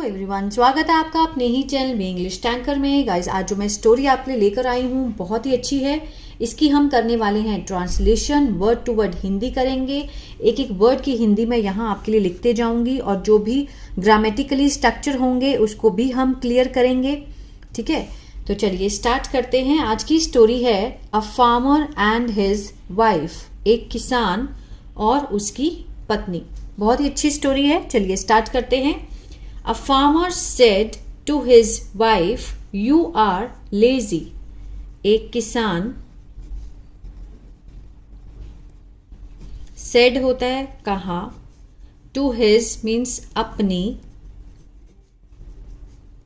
Everyone, स्वागत है आपका अपने ही चैनल में इंग्लिश टैंकर में। गाइज, आज जो मैं स्टोरी आपके लिए लेकर आई हूँ बहुत ही अच्छी है। इसकी हम करने वाले हैं translation, word to word Hindi करेंगे। एक एक वर्ड की हिंदी मैं यहाँ आपके लिए लिखते जाऊंगी और जो भी ग्रामेटिकली स्ट्रक्चर होंगे उसको भी हम क्लियर करेंगे। ठीक है, तो चलिए स्टार्ट करते हैं। आज की स्टोरी है a farmer and his wife, एक किसान और उसकी पत्नी। बहुत ही अच्छी स्टोरी है, चलिए स्टार्ट करते हैं। A farmer said to his wife, "You are lazy." एक किसान, said होता है कहा, to his means अपनी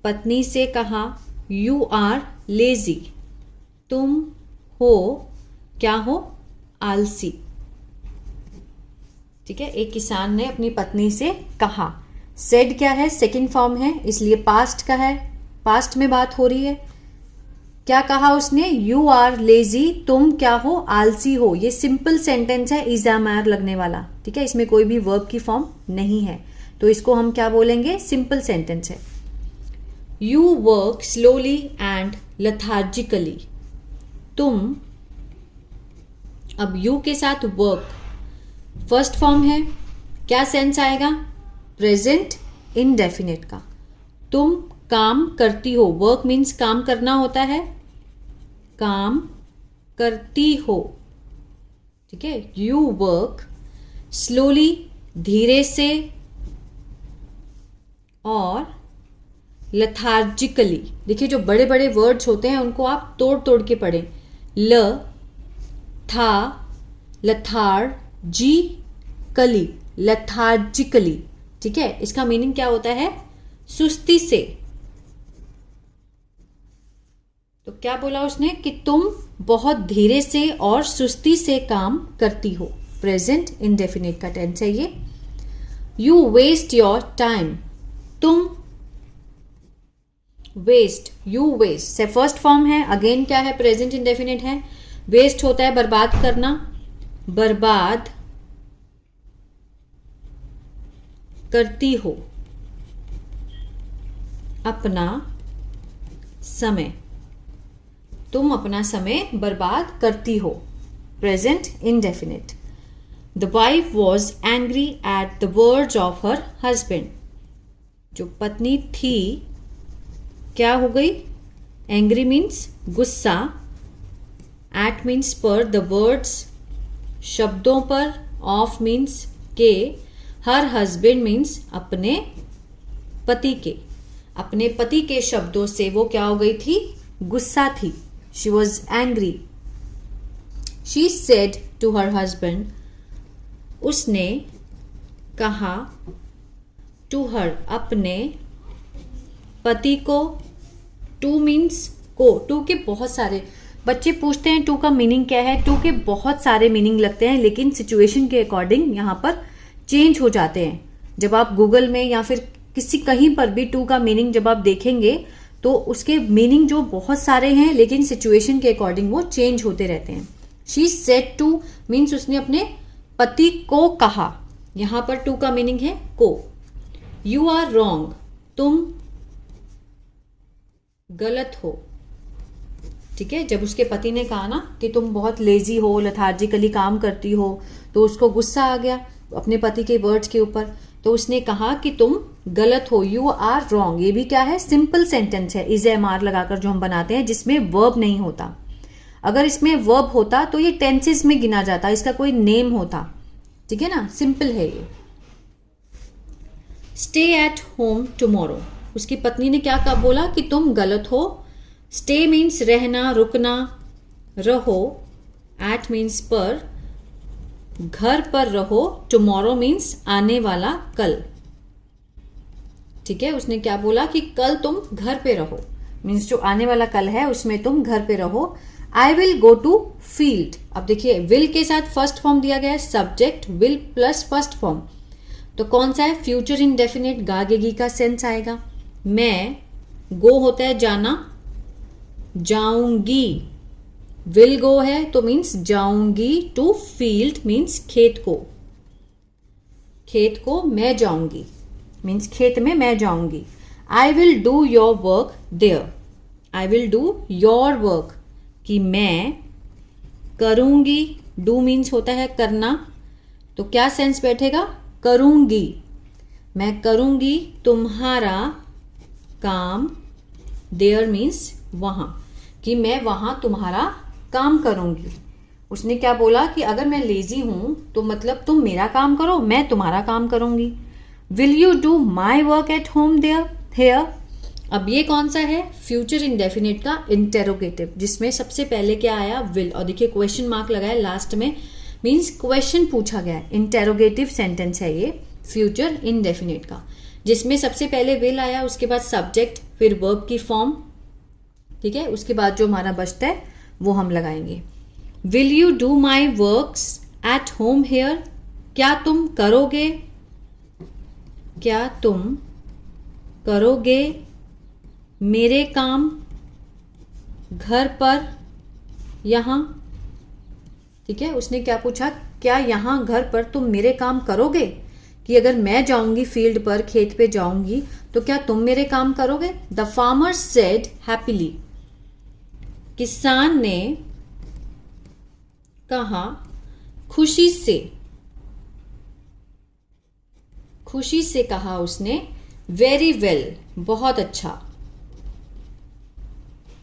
पत्नी से कहा, You are lazy. तुम हो, क्या हो? आलसी। ठीक है, एक किसान ने अपनी पत्नी से कहा। सेड क्या है? सेकंड फॉर्म है, इसलिए पास्ट का है, पास्ट में बात हो रही है। क्या कहा उसने? यू आर लेजी, तुम क्या हो? आलसी हो। ये सिंपल सेंटेंस है, इज एम आर लगने वाला। ठीक है, इसमें कोई भी वर्ब की फॉर्म नहीं है, तो इसको हम क्या बोलेंगे? सिंपल सेंटेंस है। You work slowly and lethargically. तुम, अब यू के साथ वर्क फर्स्ट फॉर्म है, क्या सेंस आएगा? प्रेजेंट इंडेफिनिट का। तुम काम करती हो, वर्क मीन्स काम करना होता है, काम करती हो। ठीक है, यू वर्क स्लोली, धीरे से, और लेथार्जिकली। देखिए, जो बड़े बड़े वर्ड्स होते हैं उनको आप तोड़ तोड़ के पढ़ें। ल, था, लथार, जी, कली, लेथार्जिकली। ठीक है, इसका मीनिंग क्या होता है? सुस्ती से। तो क्या बोला उसने? कि तुम बहुत धीरे से और सुस्ती से काम करती हो। प्रेजेंट इंडेफिनिट का टेंस है ये। You waste your time. तुम वेस्ट, यू वेस्ट से फर्स्ट फॉर्म है, अगेन क्या है? प्रेजेंट इंडेफिनिट है। वेस्ट होता है बर्बाद करना, बर्बाद करती हो अपना समय। तुम अपना समय बर्बाद करती हो। Present indefinite. The wife was angry at the words of her husband. जो पत्नी थी, क्या हो गई? एंग्री मीन्स गुस्सा, एट मीन्स पर, द वर्ड्स शब्दों पर, ऑफ मीन्स के, हर हस्बैंड मीन्स अपने पति के। अपने पति के शब्दों से वो क्या हो गई थी? गुस्सा थी। She was angry. She said to her husband, उसने कहा, टू हर, अपने पति को। टू मीन्स को। टू के बहुत सारे बच्चे पूछते हैं टू का मीनिंग क्या है। टू के बहुत सारे मीनिंग लगते हैं, लेकिन सिचुएशन के अकॉर्डिंग यहां पर चेंज हो जाते हैं। जब आप गूगल में या फिर किसी कहीं पर भी टू का मीनिंग जब आप देखेंगे तो उसके मीनिंग जो बहुत सारे हैं, लेकिन सिचुएशन के अकॉर्डिंग वो चेंज होते रहते हैं। शी सेड टू मीन्स उसने अपने पति को कहा। यहां पर टू का मीनिंग है को। यू आर रॉन्ग, तुम गलत हो। ठीक है, जब उसके पति ने कहा ना कि तुम बहुत लेजी हो, लेथार्जिकली काम करती हो, तो उसको गुस्सा आ गया अपने पति के वर्ड्स के ऊपर। तो उसने कहा कि तुम गलत हो, यू आर रॉन्ग। ये भी क्या है? सिंपल सेंटेंस है, इज एम आर लगाकर जो हम बनाते हैं, जिसमें वर्ब नहीं होता। अगर इसमें वर्ब होता तो ये टेंसेस में गिना जाता, इसका कोई नेम होता। ठीक है ना, सिंपल है ये। Stay at home tomorrow. उसकी पत्नी ने क्या कहा? बोला कि तुम गलत हो। स्टे मीन्स रहना, रुकना, रहो। एट मीन्स पर, घर पर रहो। टुमारो मीन्स आने वाला कल। ठीक है, उसने क्या बोला? कि कल तुम घर पे रहो, मीन्स जो आने वाला कल है उसमें तुम घर पे रहो। I will go to field. अब देखिए, विल के साथ फर्स्ट फॉर्म दिया गया है, subject will plus first form. तो कौन सा है? फ्यूचर इंडेफिनिट, गागेगी का सेंस आएगा। मैं, गो होता है जाना, जाऊंगी। विल गो है तो मीन्स जाऊंगी। टू फील्ड मीन्स खेत को। खेत को मैं जाऊंगी मीन्स खेत में मैं जाऊंगी। I will do your work there, I will do your work, कि मैं करूंगी, डू मीन्स होता है करना, तो क्या सेंस बैठेगा, करूंगी, मैं करूंगी तुम्हारा काम, देयर मीन्स वहां, कि मैं वहां तुम्हारा काम करूंगी। उसने क्या बोला कि अगर मैं लेजी हूं तो मतलब तुम मेरा काम करो, मैं तुम्हारा काम करूंगी। Will you do my work at home there here. अब ये कौन सा है, फ्यूचर इंडेफिनिट का इंटेरोगेटिव, जिसमें सबसे पहले क्या आया, विल, और देखिए क्वेश्चन मार्क लगाया लास्ट में, मीन्स क्वेश्चन पूछा गया है, इंटेरोगेटिव सेंटेंस है ये फ्यूचर इंडेफिनिट का, जिसमें सबसे पहले विल आया, उसके बाद सब्जेक्ट, फिर वर्ब की फॉर्म, ठीक है, उसके बाद जो हमारा बचता है वो हम लगाएंगे। Will you do my works at home here, क्या तुम करोगे, क्या तुम करोगे मेरे काम घर पर, यहाँ, ठीक है। उसने क्या पूछा, क्या यहाँ घर पर तुम मेरे काम करोगे, कि अगर मैं जाऊंगी फील्ड पर, खेत पे जाऊंगी, तो क्या तुम मेरे काम करोगे। द फार्मर सेड हैप्पीली, किसान ने कहा खुशी से, खुशी से कहा उसने, वेरी वेल, बहुत अच्छा,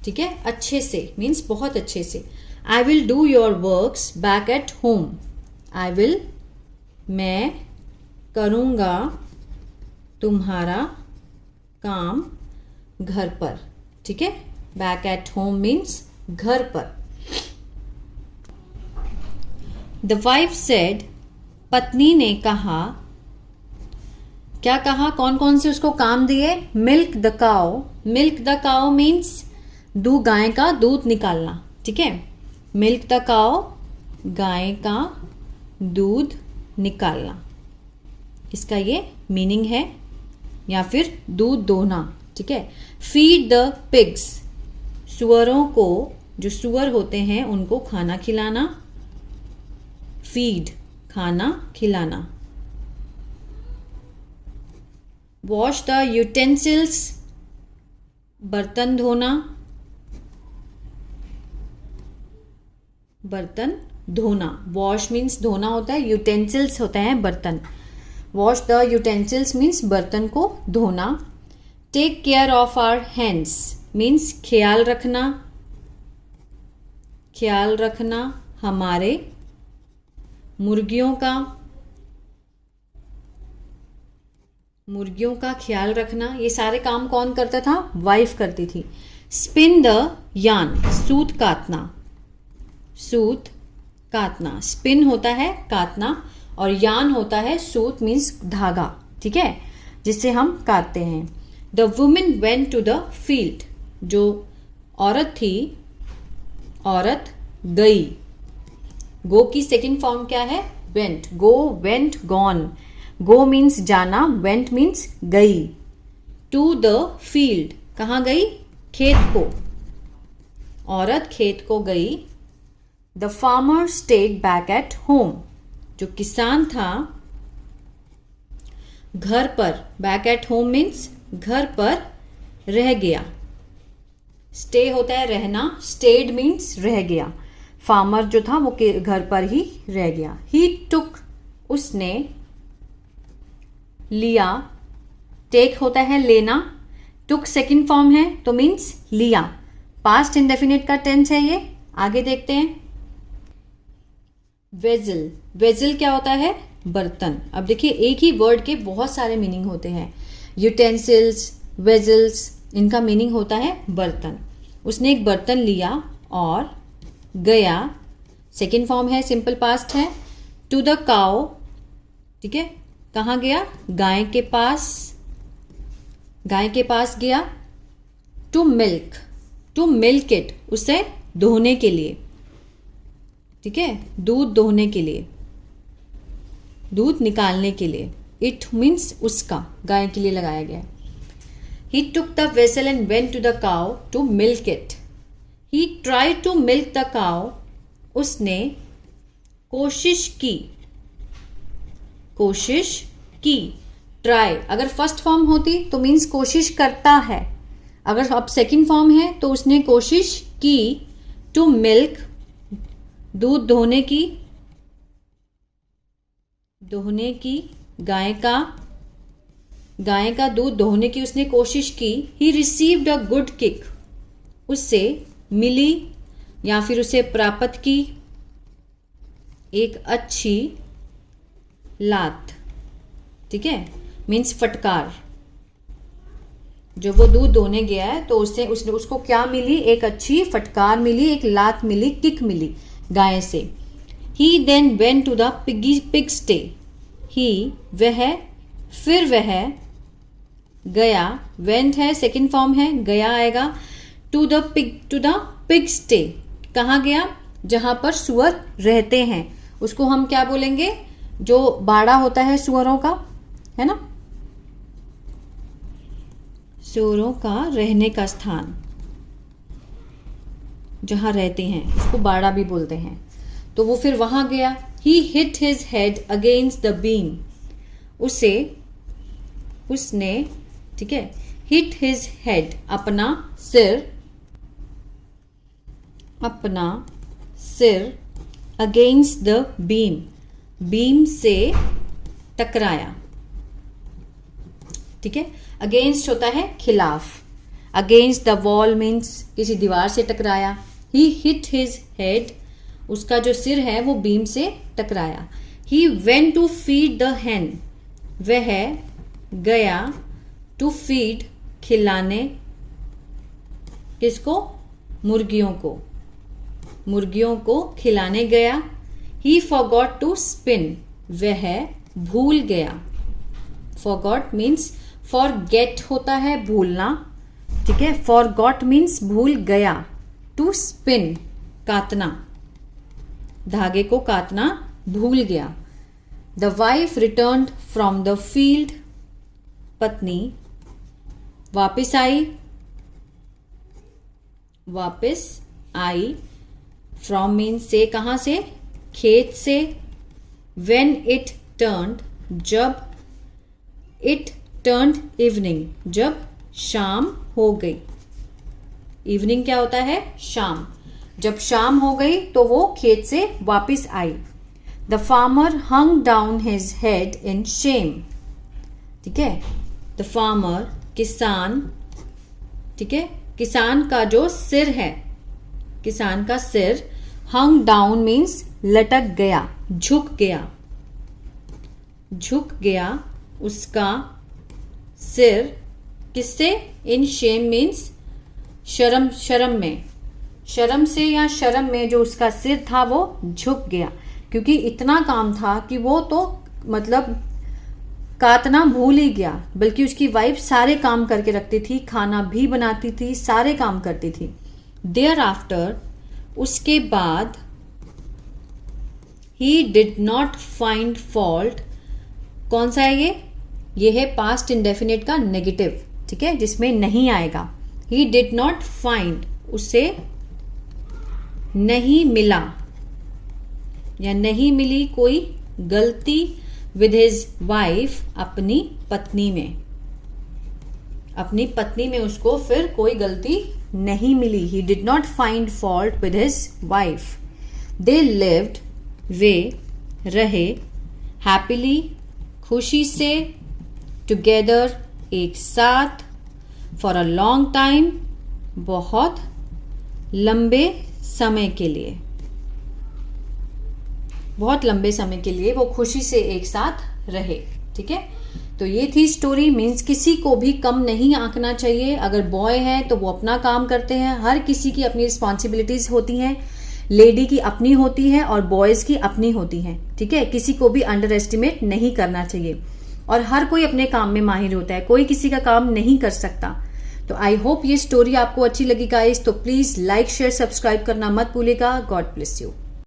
ठीक है, अच्छे से मीन्स बहुत अच्छे से। आई will do your works back at home, I will, मैं करूँगा तुम्हारा काम घर पर, ठीक है, बैक एट होम मीन्स घर पर। द वाइफ सेड, पत्नी ने कहा, क्या कहा, कौन कौन से उसको काम दिए, milk the cow, milk the cow means गाय का दूध निकालना, ठीक है, मिल्क द काओ, गाय का दूध निकालना, इसका ये मीनिंग है, या फिर दूध दोहना, ठीक है। फीड द पिग्स, सुअरों को, जो सुअर होते हैं उनको खाना खिलाना, फीड, खाना खिलाना। वॉश द यूटेंसिल्स, बर्तन धोना, बर्तन धोना, वॉश मीन्स धोना होता है, यूटेंसिल्स होता है बर्तन, वॉश द यूटेंसिल्स मीन्स बर्तन को धोना। Take care of our hands means ख्याल रखना, ख्याल रखना हमारे मुर्गियों का, मुर्गियों का ख्याल रखना। ये सारे काम कौन करता था, वाइफ करती थी। स्पिन द यार्न, सूत काटना, सूत काटना, स्पिन होता है काटना, और यार्न होता है सूत मीन्स धागा, ठीक है, जिससे हम काटते हैं। The women went to the field, जो औरत थी, औरत गई, गो की सेकंड फॉर्म क्या है, went, go, went, gone, go means जाना, वेंट मीन्स गई। टू द फील्ड, कहाँ गई, खेत को, औरत खेत को गई। The farmer stayed back at home, जो किसान था घर पर, बैक एट होम मीन्स घर पर रह गया, स्टे होता है रहना, स्टेड मीन्स रह गया, फार्मर जो था वो घर पर ही रह गया। ही टुक, उसने, लिया, टेक होता है लेना, टुक सेकंड फॉर्म है तो मीन्स लिया, पास्ट इंडेफिनिट का टेंस है ये। आगे देखते हैं। वेजल, वेजल क्या होता है, बर्तन। अब देखिए एक ही वर्ड के बहुत सारे मीनिंग होते हैं, यूटेंसिल्स, वेजल्स, इनका मीनिंग होता है बर्तन। उसने एक बर्तन लिया और गया, सेकंड फॉर्म है, सिंपल पास्ट है। टू द काउ, ठीक है, कहाँ गया, गाय के पास, गाय के पास गया। To milk, to milk it, उसे धोने के लिए, ठीक है, दूध दोहने के लिए, दूध निकालने के लिए। इट मीन्स उसका, गाय के लिए लगाया गया। He took the vessel and went to the cow to milk it. He tried to milk the cow. उसने कोशिश की, कोशिश की, ट्राई, अगर फर्स्ट फॉर्म होती तो मीन्स कोशिश करता है, अगर अब सेकंड फॉर्म है तो उसने कोशिश की। टू मिल्क, दूध धोने की, गाय का दूध दोहने की उसने कोशिश की। He received a good kick, उससे मिली या फिर उसे प्राप्त की एक अच्छी लात, ठीक है, मीन्स फटकार। जो वो दूध धोने गया है तो उसने उसको क्या मिली, एक अच्छी फटकार मिली, एक लात मिली, किक मिली गाय से। He then went to the pigsty, he फिर वह गया, वेंट है सेकंड फॉर्म है, गया आएगा। टू द पिग स्टे, कहाँ गया, जहां पर सुअर रहते हैं, उसको हम क्या बोलेंगे, जो बाड़ा होता है सुअरों का, है ना, सुअरों का रहने का स्थान जहां रहते हैं उसको बाड़ा भी बोलते हैं। तो वो फिर वहां गया। He hit his head against the beam, उसने ठीक है, हिट हिज हेड, अपना सिर अगेंस्ट द बीम से टकराया, ठीक है। अगेंस्ट होता है खिलाफ, अगेंस्ट द वॉल मीन्स किसी दीवार से टकराया। ही हिट हिज हेड, उसका जो सिर है वो बीम से टकराया। He went to feed the hen, वह गया टू फीड, खिलाने, किसको, मुर्गियों को खिलाने गया। ही फॉरगॉट टू स्पिन, वह भूल गया। फॉरगॉट मीन्स फॉरगेट होता है भूलना, ठीक है, फॉरगॉट मीन्स भूल गया। टू स्पिन, कातना, धागे को काटना भूल गया। The wife returned from the field, पत्नी वापिस आई, फ्रॉम मीन्स से, कहां से, खेत से। व्हेन इट टर्न्ड, जब, इट टर्न्ड इवनिंग, जब शाम हो गई। इवनिंग क्या होता है, शाम। जब शाम हो गई तो वो खेत से वापस आई। The farmer hung down his head in shame, ठीक है। द फार्मर, किसान, ठीक है, किसान का जो सिर है, किसान का सिर, हंग डाउन मीन्स लटक गया, झुक गया उसका सिर, किससे, इन शेम मीन्स शर्म में, शर्म से या शर्म में जो उसका सिर था वो झुक गया, क्योंकि इतना काम था कि वो तो मतलब काटना भूल ही गया, बल्कि उसकी वाइफ सारे काम करके रखती थी, खाना भी बनाती थी, सारे काम करती थी। देयर आफ्टर, उसके बाद, ही डिड नॉट फाइंड फॉल्ट, कौन सा है ये है पास्ट इंडेफिनिट का नेगेटिव, ठीक है, जिसमें नहीं आएगा। ही डिड नॉट फाइंड, उसे नहीं मिला या नहीं मिली कोई गलती, विद हिज वाइफ, अपनी पत्नी में उसको फिर कोई गलती नहीं मिली। He did not find fault with his wife. They lived, वे रहे, हैप्पीली, खुशी से, टुगेदर, एक साथ, फॉर अ लॉन्ग टाइम, बहुत लंबे समय के लिए, बहुत लंबे समय के लिए वो खुशी से एक साथ रहे, ठीक है। तो ये थी स्टोरी। मीन्स किसी को भी कम नहीं आंकना चाहिए। अगर बॉय है तो वो अपना काम करते हैं, हर किसी की अपनी रिस्पॉन्सिबिलिटीज होती हैं, लेडी की अपनी होती है और बॉयज की अपनी होती हैं, ठीक है। किसी को भी अंडर एस्टिमेट नहीं करना चाहिए और हर कोई अपने काम में माहिर होता है, कोई किसी का काम नहीं कर सकता। तो आई होप ये स्टोरी आपको अच्छी लगी गाइस। तो प्लीज लाइक, शेयर, सब्सक्राइब करना मत भूलिएगा। God bless you.